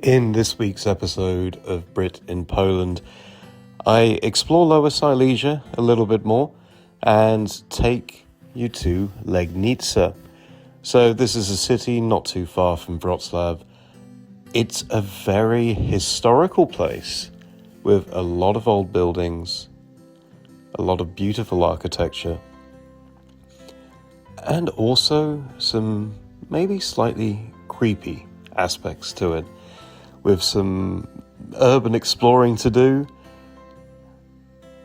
In this week's episode of Brit in Poland, I explore Lower Silesia a little bit more and take you to Legnica. So this is a city not too far from Wrocław. It's a very historical place with a lot of old buildings, a lot of beautiful architecture, and also some maybe slightly creepy aspects to it, with some urban exploring to do,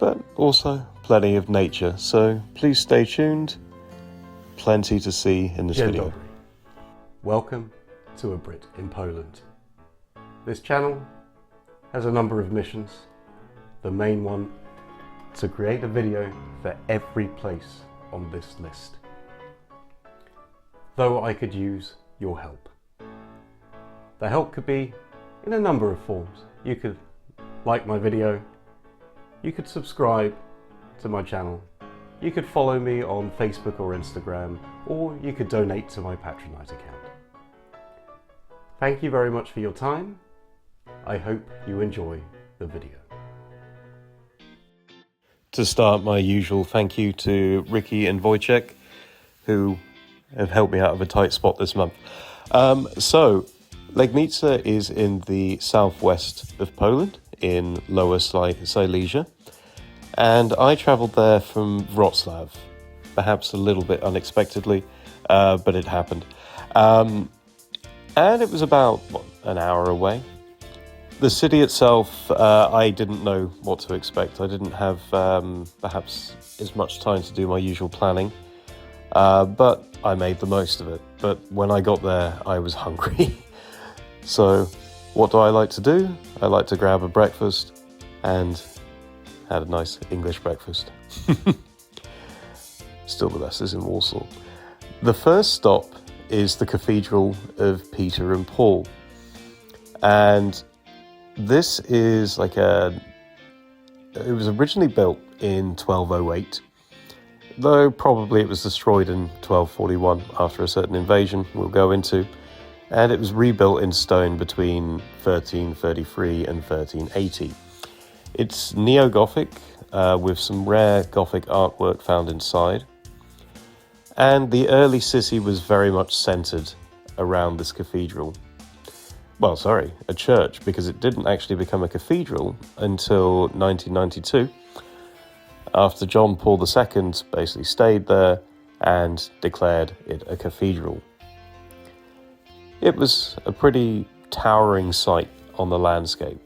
but also plenty of nature. So please stay tuned. Plenty to see in this video. Welcome to A Brit in Poland. This channel has a number of missions. The main one, to create a video for every place on this list. Though I could use your help. The help could be in a number of forms. You could like my video, you could subscribe to my channel, you could follow me on Facebook or Instagram, or you could donate to my Patronite account. Thank you very much for your time. I hope you enjoy the video. To start, my usual thank you to Ricky and Wojciech, who have helped me out of a tight spot this month. Legnica is in the southwest of Poland, in Lower Silesia, and I travelled there from Wrocław, perhaps a little bit unexpectedly, but it happened. And it was about, an hour away. The city itself, I didn't know what to expect. I didn't have perhaps as much time to do my usual planning, but I made the most of it. But when I got there, I was hungry. So what do I like to do? I like to grab a breakfast, and had a nice English breakfast. Still the best is in Warsaw. The first stop is the Cathedral of Peter and Paul. And this is it was originally built in 1208, though probably it was destroyed in 1241 after a certain invasion we'll go into. And it was rebuilt in stone between 1333 and 1380. It's neo-Gothic, with some rare Gothic artwork found inside. And the early city was very much centered around this cathedral. Well, sorry, a church, because it didn't actually become a cathedral until 1992, after John Paul II basically stayed there and declared it a cathedral. It was a pretty towering sight on the landscape,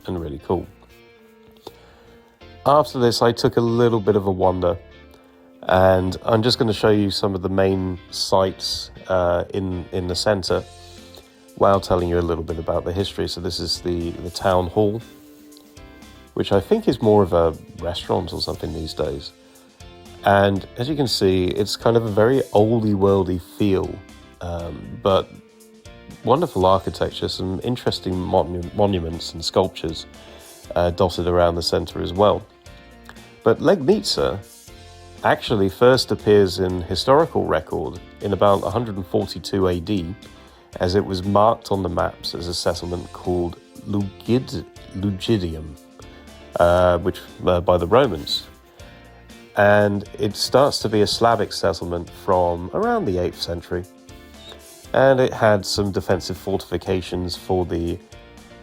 and really cool. After this, I took a little bit of a wander, and I'm just going to show you some of the main sites in the centre, while telling you a little bit about the history. So this is the town hall, which I think is more of a restaurant or something these days. And as you can see, it's kind of a very oldie worldy feel, but wonderful architecture, some interesting monuments and sculptures dotted around the centre as well. But Legnica actually first appears in historical record in about 142 AD, as it was marked on the maps as a settlement called Lugidium, which by the Romans. And it starts to be a Slavic settlement from around the 8th century. And it had some defensive fortifications for the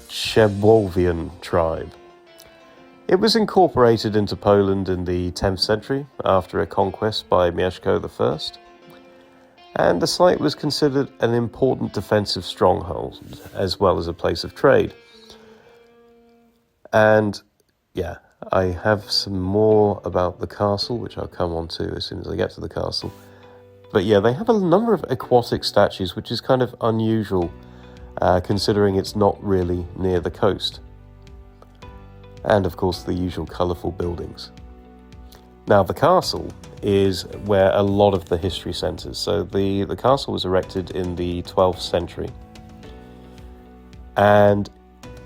Czechoslovakian tribe. It was incorporated into Poland in the 10th century after a conquest by Mieszko I, and the site was considered an important defensive stronghold as well as a place of trade. And yeah, I have some more about the castle, which I'll come on to as soon as I get to the castle. But yeah, they have a number of aquatic statues, which is kind of unusual, considering it's not really near the coast. And of course, the usual colourful buildings. Now, the castle is where a lot of the history centres. So the castle was erected in the 12th century. And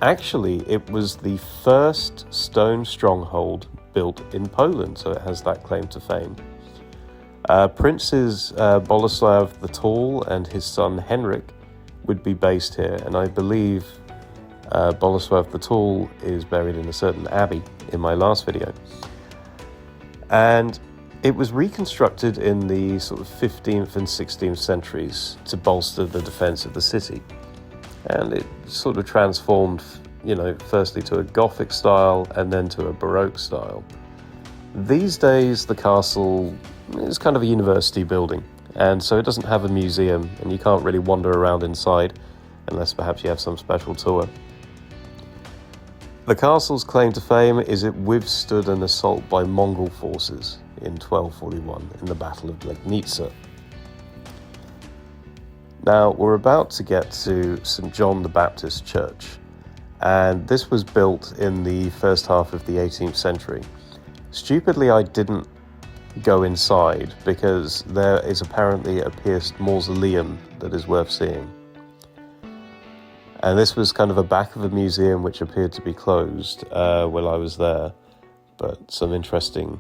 actually, it was the first stone stronghold built in Poland, so it has that claim to fame. Princes Boleslav the Tall and his son Henrik would be based here, and I believe Bolesław the Tall is buried in a certain abbey in my last video. And it was reconstructed in the sort of 15th and 16th centuries to bolster the defense of the city. And it sort of transformed, firstly to a Gothic style and then to a Baroque style. These days, the castle is kind of a university building, and so it doesn't have a museum, and you can't really wander around inside unless perhaps you have some special tour. The castle's claim to fame is it withstood an assault by Mongol forces in 1241 in the Battle of Legnica. Now, we're about to get to St. John the Baptist Church, and this was built in the first half of the 18th century. Stupidly, I didn't go inside because there is apparently a pierced mausoleum that is worth seeing. And this was kind of a back of a museum which appeared to be closed while I was there, but some interesting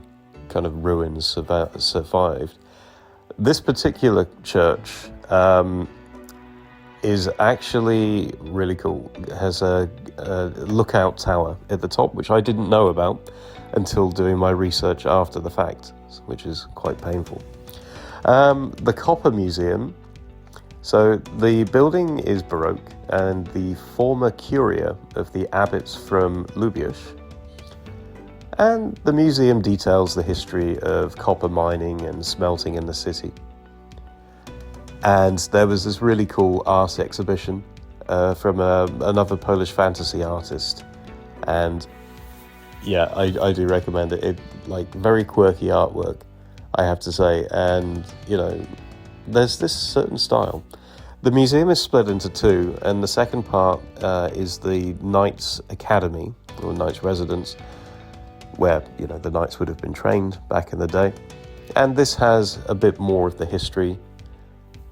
kind of ruins survived. This particular church is actually really cool. It has a lookout tower at the top, which I didn't know about until doing my research after the fact, which is quite painful. The Copper Museum. So the building is Baroque, and the former curia of the abbots from Lubiusz. And the museum details the history of copper mining and smelting in the city. And there was this really cool art exhibition from another Polish fantasy artist. And yeah, I do recommend it. It very quirky artwork, I have to say. And, there's this certain style. The museum is split into two, and the second part is the Knights Academy, or Knights Residence, where, the knights would have been trained back in the day. And this has a bit more of the history,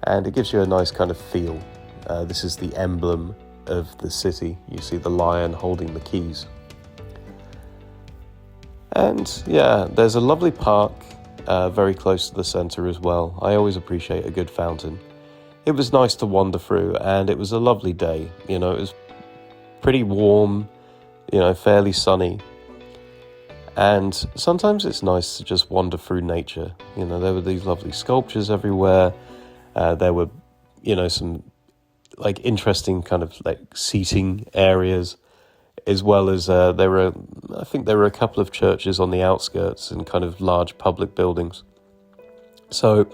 and it gives you a nice kind of feel. This is the emblem of the city. You see the lion holding the keys. And yeah, there's a lovely park very close to the centre as well. I always appreciate a good fountain. It was nice to wander through, and it was a lovely day. It was pretty warm, fairly sunny. And sometimes it's nice to just wander through nature. There were these lovely sculptures everywhere. There were, some interesting kind of seating areas, as well as I think there were a couple of churches on the outskirts and kind of large public buildings. So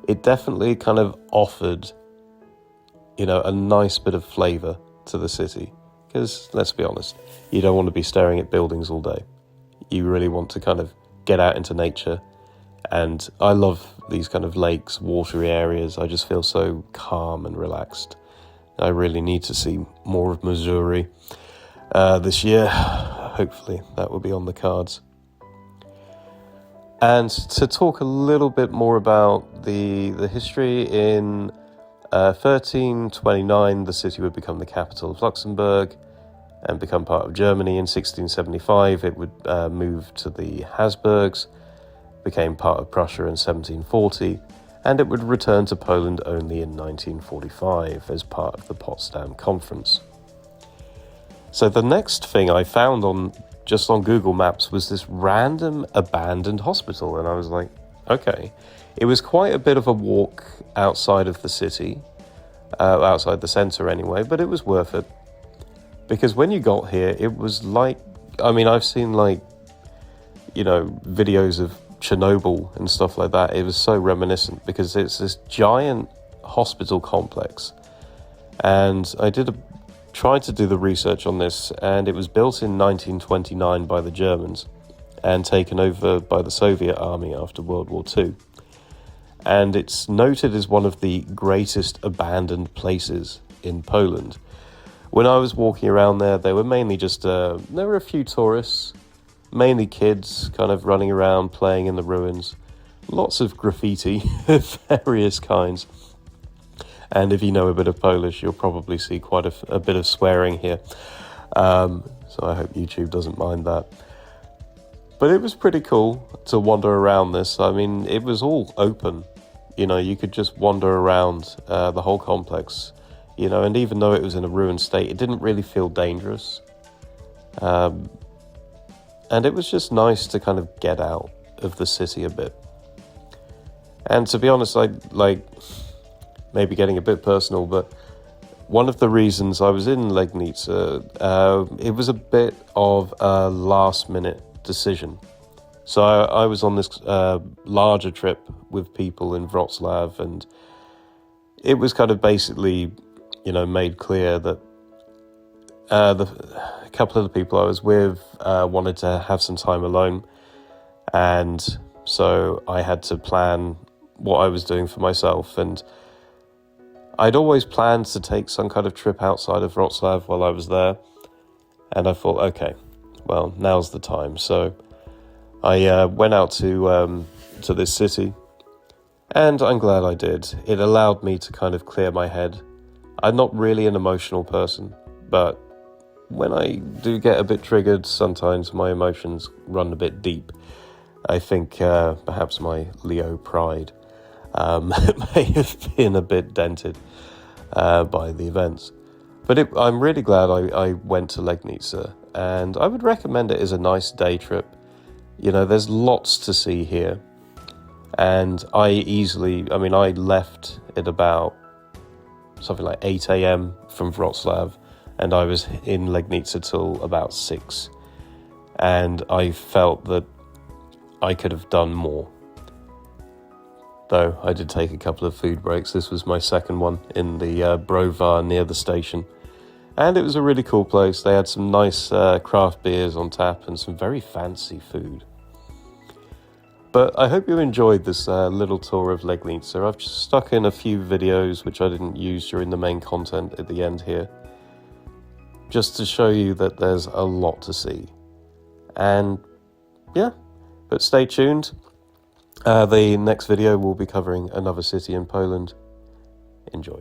it definitely kind of offered, a nice bit of flavour to the city. Because, let's be honest, you don't want to be staring at buildings all day. You really want to kind of get out into nature. And I love these kind of lakes, watery areas. I just feel so calm and relaxed. I really need to see more of Missouri this year. Hopefully that will be on the cards. And to talk a little bit more about the history, in 1329 the city would become the capital of Luxembourg and become part of Germany. In 1675 it would move to the Habsburgs, became part of Prussia in 1740, and it would return to Poland only in 1945 as part of the Potsdam Conference. So the next thing I found on Google Maps was this random abandoned hospital, and I was like, okay. It was quite a bit of a walk outside of the city, outside the centre anyway, but it was worth it. Because when you got here, it was I've seen videos of Chernobyl and stuff like that. It was so reminiscent because it's this giant hospital complex. And I tried to do the research on this, and it was built in 1929 by the Germans and taken over by the Soviet army after World War II. And it's noted as one of the greatest abandoned places in Poland. When I was walking around there were mainly there were a few tourists, mainly kids kind of running around playing in the ruins. Lots of graffiti of various kinds. And if you know a bit of Polish, you'll probably see quite a bit of swearing here. So I hope YouTube doesn't mind that. But it was pretty cool to wander around this. I mean, it was all open. You could just wander around the whole complex. you know, and even though it was in a ruined state, it didn't really feel dangerous. And it was just nice to kind of get out of the city a bit. And to be honest, I like, maybe getting a bit personal, but one of the reasons I was in Legnica, it was a bit of a last-minute decision. So I was on this larger trip with people in Wrocław, and it was kind of basically, you know, made clear that a couple of the people I was with wanted to have some time alone, and so I had to plan what I was doing for myself. And I'd always planned to take some kind of trip outside of Wrocław while I was there, and I thought, okay, well, now's the time. So I went out to this city, and I'm glad I did. It allowed me to kind of clear my head. I'm not really an emotional person, but when I do get a bit triggered, sometimes my emotions run a bit deep. I think perhaps my Leo pride may have been a bit dented by the events. But I'm really glad I went to Legnica, and I would recommend it as a nice day trip. You know, there's lots to see here. And I left at about something like 8 a.m. from Wrocław, and I was in Legnica till about 6. And I felt that I could have done more. Though I did take a couple of food breaks. This was my second one in the Browar near the station. And it was a really cool place. They had some nice craft beers on tap and some very fancy food. But I hope you enjoyed this little tour of Legnica. I've just stuck in a few videos which I didn't use during the main content at the end here, just to show you that there's a lot to see. And yeah, but stay tuned. The next video will be covering another city in Poland. Enjoy.